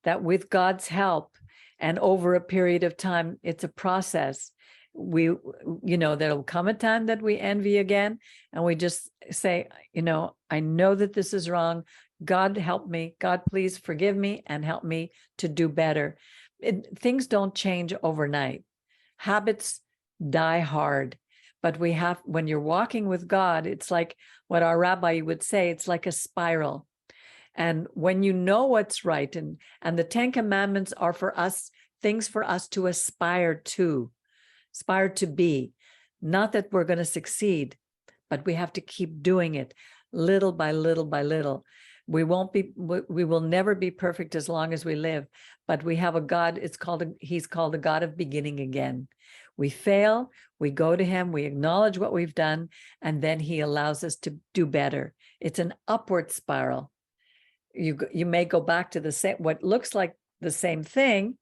that with God's help and over a period of time, it's a process. There'll come a time that we envy again, and we just say, I know that this is wrong. God help me. God, please forgive me and help me to do better. Things don't change overnight. Habits die hard. But when you're walking with God, it's like what our rabbi would say, it's like a spiral. And when you know what's right, and the 10 commandments are for us, things for us to aspire to be, not that we're going to succeed, but we have to keep doing it little by little by little. We will never be perfect as long as we live, but we have a God. He's called the God of beginning again. We fail, we go to him, we acknowledge what we've done, and then he allows us to do better. It's an upward spiral. You may go back to the same, what looks like the same thing,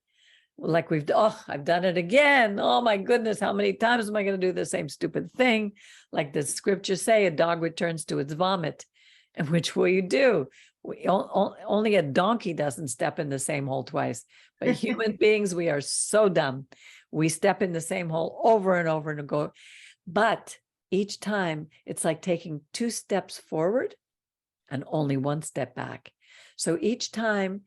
like I've done it again. Oh my goodness, how many times am I going to do the same stupid thing? Like the scriptures say, a dog returns to its vomit. And which will you do? Only a donkey doesn't step in the same hole twice. But human beings, we are so dumb. We step in the same hole over and over and go. But each time, it's like taking 2 steps forward and only 1 step back. So each time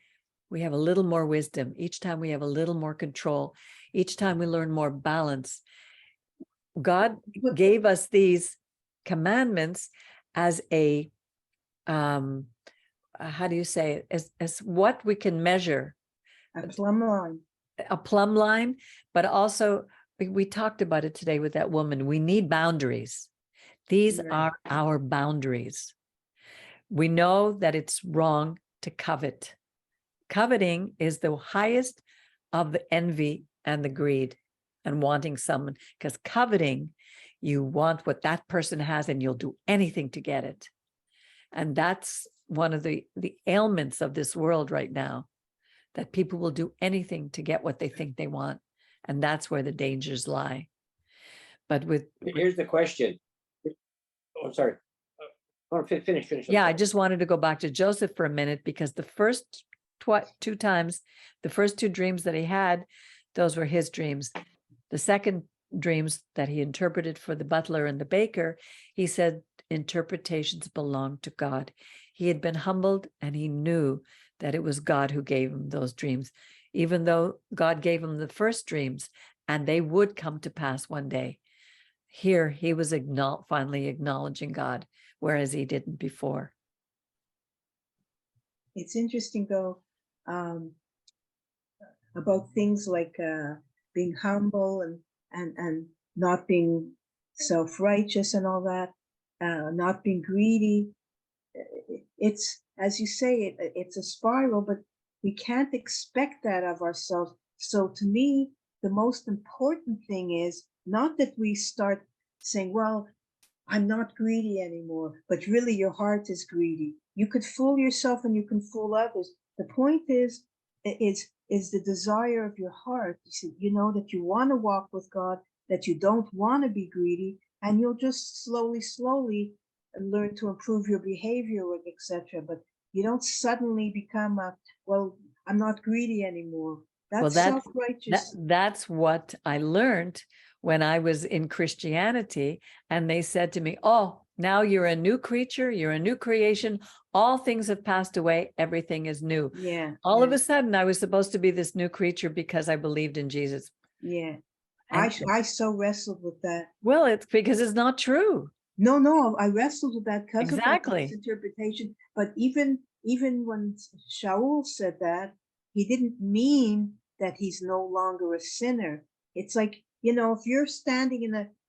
we have a little more wisdom. Each time we have a little more control. Each time we learn more balance. God gave us these commandments as a how do you say it? As what we can measure.
A plumb line.
A plumb line, but also we talked about it today with that woman. We need boundaries. These are our boundaries. We know that it's wrong to covet. Coveting is the highest of the envy and the greed and wanting someone, because coveting, you want what that person has and you'll do anything to get it. And that's one of the ailments of this world right now, that people will do anything to get what they think they want. And that's where the dangers lie. But
here's the question. Oh, sorry. Finish.
Yeah, I just wanted to go back to Joseph for a minute, because the first 2 times, the first 2 dreams that he had, those were his dreams. The second dreams that he interpreted for the butler and the baker, he said interpretations belong to God. He had been humbled, and he knew that it was God who gave him those dreams, even though God gave him the first dreams and they would come to pass one day. Here he was finally acknowledging God, whereas he didn't before.
It's interesting though, about things like being humble and not being self-righteous and all that. not being greedy. It's, as you say, it's a spiral, but we can't expect that of ourselves. So to me, the most important thing is not that we start saying, well, I'm not greedy anymore, but really your heart is greedy. You could fool yourself and you can fool others. The point is the desire of your heart. You see, you know that you want to walk with God, that you don't want to be greedy, and you'll just slowly learn to improve your behavior, etc. But you don't suddenly become well, I'm not greedy anymore.
Well,
That's self-righteous.
that's what I learned when I was in Christianity, and they said to me, "Oh, now you're a new creature, you're a new creation. All things have passed away, everything is new."
Yeah.
All of a sudden, I was supposed to be this new creature because I believed in Jesus.
Yeah.
And
I so wrestled with that.
well, it's because it's not true.
No, I wrestled with that because of that
Exactly.
misinterpretation. But even when Shaul said that, he didn't mean that he's no longer a sinner. It's like, you know, if you're standing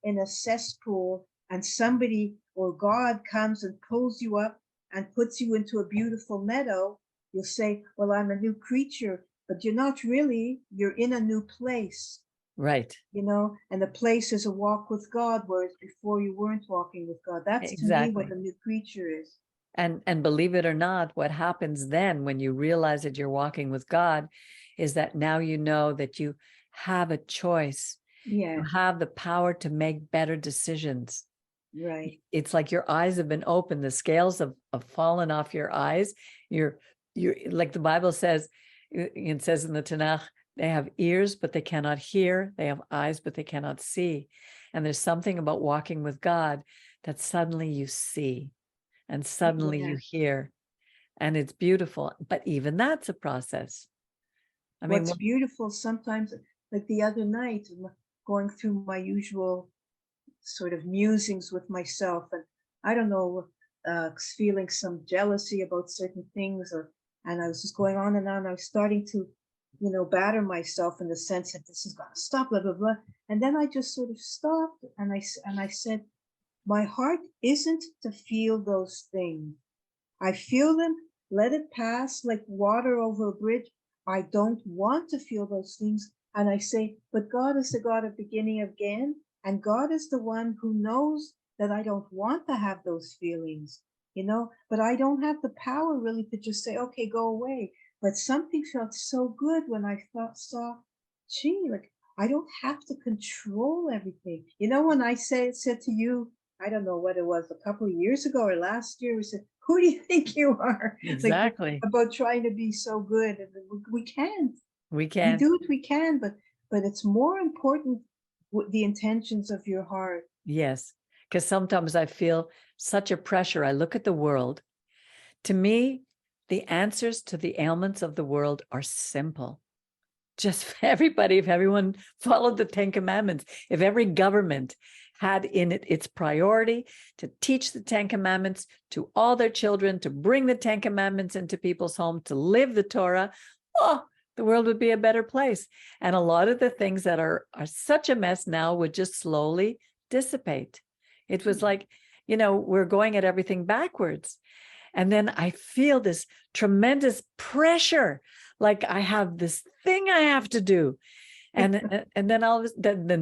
in a cesspool and somebody or God comes and pulls you up and puts you into a beautiful meadow, you'll say, well, I'm a new creature, but you're not really, you're in a new place.
Right.
You know, and the place is a walk with God, whereas before you weren't walking with God. That's to me what
Exactly.
a new creature is.
And believe it or not, what happens then when you realize that you're walking with God is that now you know that you have a choice.
Yeah,
You have the power to make better decisions.
right.
It's like your eyes have been opened, the scales have fallen off your eyes. You're like the Bible says, it says in the Tanakh, they have ears, but they cannot hear. They have eyes, but they cannot see. And there's something about walking with God that suddenly you see and suddenly
Yeah.
you hear. And it's beautiful. But even that's a process. I mean,
What's beautiful sometimes, like the other night, going through my usual sort of musings with myself, and I don't know, feeling some jealousy about certain things, and I was just going on and on. I was starting to, you know, batter myself in the sense that this is going to stop, blah blah blah. And then I just sort of stopped, and I said, my heart isn't to feel those things. I feel them, let it pass like water over a bridge. I don't want to feel those things. And I say, but God is the God of beginning again. And God is the one who knows that I don't want to have those feelings, you know, but I don't have the power really to just say, okay, go away. But something felt so good when I saw, gee, like I don't have to control everything. You know, when I said to you, I don't know what it was, a couple of years ago or last year, we said, who do you think you are?
exactly.
Like about trying to be so good. And we can't.
We
We
can.
do what we can, but it's more important the intentions of your heart.
Yes. Because sometimes I feel such a pressure. I look at the world. To me, the answers to the ailments of the world are simple. Just for everybody, if everyone followed the 10 Commandments, if every government had in it its priority to teach the 10 Commandments to all their children, to bring the 10 Commandments into people's homes, to live the Torah, oh, the world would be a better place. And a lot of the things that are such a mess now would just slowly dissipate. It was like, you know, we're going at everything backwards. And then I feel this tremendous pressure, like I have this thing I have to do. And then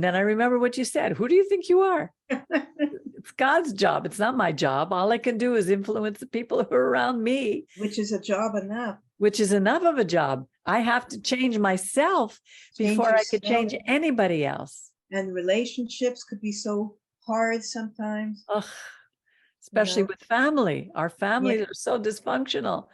then I remember what you said. Who do you think you are? It's God's job. It's not my job. All I can do is influence the people who are around me.
Which is a job enough.
Which is enough of a job. I have to change myself before I could change anybody else.
And relationships could be so hard sometimes.
Ugh, especially with family. Our families are so dysfunctional.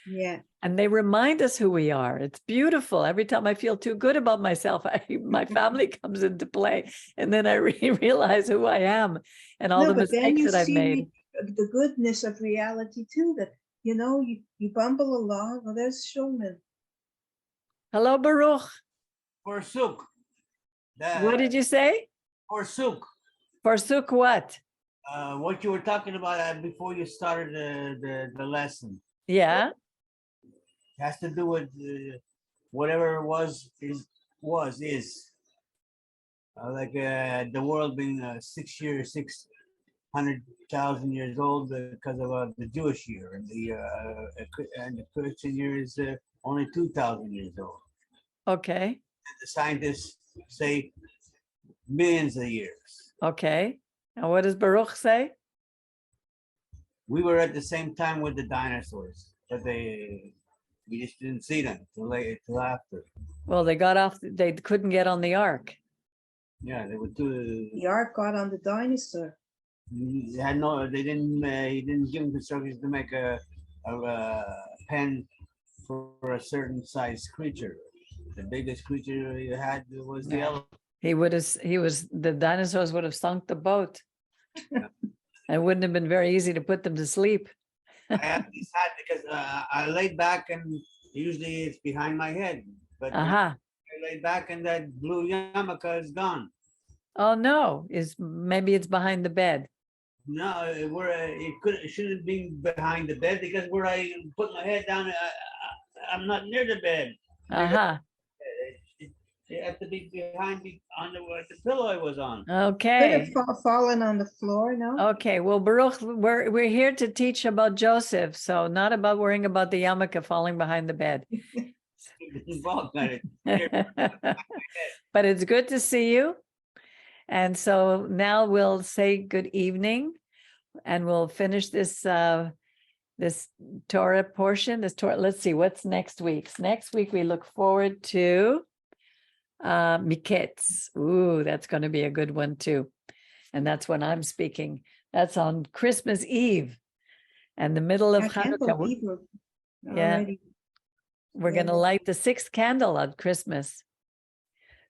Yeah.
And they remind us who we are. It's beautiful. Every time I feel too good about myself, my family comes into play. And then I realize who I am and all the mistakes that I've made.
The goodness of reality too, that, you know, you bumble along. Well, there's Shulman.
Hello, Baruch.
Forsuk.
What did you say?
Forsuk.
Forsuk what?
What you were talking about before you started the lesson.
Yeah.
It has to do with whatever it was, is. Like the world being 6 years, 100,000 years old because of the Jewish year, and the Christian year is only 2,000 years old.
Okay.
The scientists say millions of years.
Okay. And what does Baruch say?
We were at the same time with the dinosaurs, but we just didn't see them till after.
Well, they got off, they couldn't get on the ark.
Yeah, they were too.
The ark got on the dinosaur.
They had no. They didn't. He didn't give them instructions to make a pen for a certain size creature. The biggest creature you had was the elephant.
The dinosaurs would have sunk the boat. It wouldn't have been very easy to put them to sleep.
I actually sat because I laid back, and usually it's behind my head. But I laid back, and that blue yarmulke is gone.
Oh no! Maybe it's behind the bed.
No, it shouldn't be behind the bed because where I put my head down, I'm not near the bed. It had to be behind me on the pillow I was on.
Okay.
Could have fallen on the floor, no?
Okay. Well, Baruch, we're here to teach about Joseph, so not about worrying about the yarmulke falling behind the bed. But it's good to see you. And so now we'll say good evening, and we'll finish this this Torah portion. Let's see what's next week. Next week we look forward to Miketz. Ooh, that's going to be a good one too. And that's when I'm speaking. That's on Christmas Eve and the middle of Hanukkah. We're going to light the 6th candle on Christmas.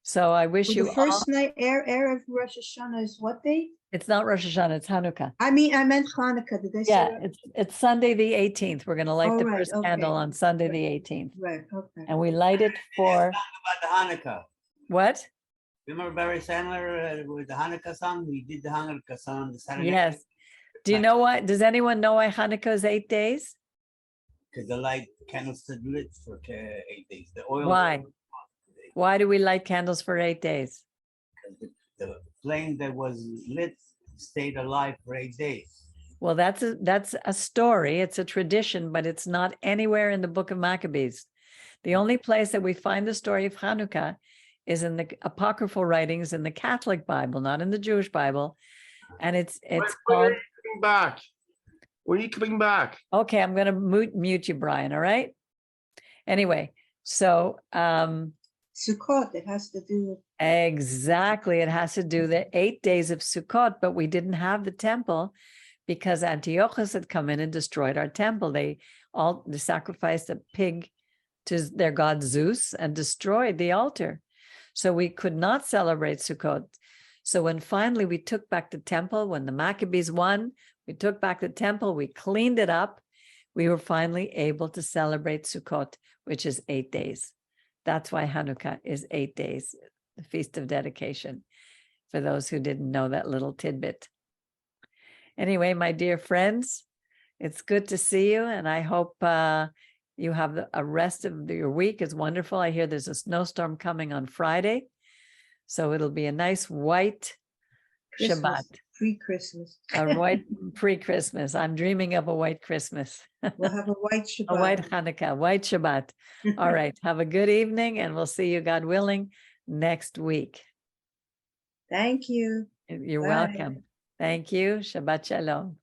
So I wish you
the first night Erev Rosh Hashanah is what day?
It's not Rosh Hashanah, it's Hanukkah.
I meant Hanukkah. Did they say that?
It's Sunday the 18th. We're going to light the first candle on Sunday the 18th.
Right, okay.
And we light it for
about the Hanukkah.
What?
Remember Barry Sandler with the Hanukkah song? We did the Hanukkah song the Saturday.
Yes. Do you know why? Does anyone know why Hanukkah is 8 days?
Because the light candles stood lit for 8 days. The oil.
Why? Why do we light candles for 8 days?
Because the flame that was lit stayed alive for 8 days.
Well, that's a story. It's a tradition, but it's not anywhere in the book of Maccabees. The only place that we find the story of Hanukkah is in the apocryphal writings in the Catholic Bible, not in the Jewish Bible. And it's called.
When are you coming back? When are you coming back?
Okay, I'm going to mute you, Brian. All right. Anyway, so
Sukkot, it has to do with.
Exactly, it has to do the 8 days of Sukkot, but we didn't have the temple because Antiochus had come in and destroyed our temple. They sacrificed a pig to their god Zeus and destroyed the altar. So we could not celebrate Sukkot. So when finally we took back the temple, when the Maccabees won, we took back the temple, we cleaned it up, we were finally able to celebrate Sukkot, which is 8 days. That's why Hanukkah is 8 days, the Feast of Dedication, for those who didn't know that little tidbit. Anyway, my dear friends, it's good to see you, and I hope you have a rest of your week. It's wonderful. I hear there's a snowstorm coming on Friday, so it'll be a nice white
Christmas,
Shabbat.
Pre-Christmas.
A white pre-Christmas. I'm dreaming of a white Christmas.
We'll have a white Shabbat.
A white Hanukkah, white Shabbat. All right. Have a good evening, and we'll see you, God willing, next week.
Thank you.
You're
Bye.
welcome. Thank you. Shabbat Shalom.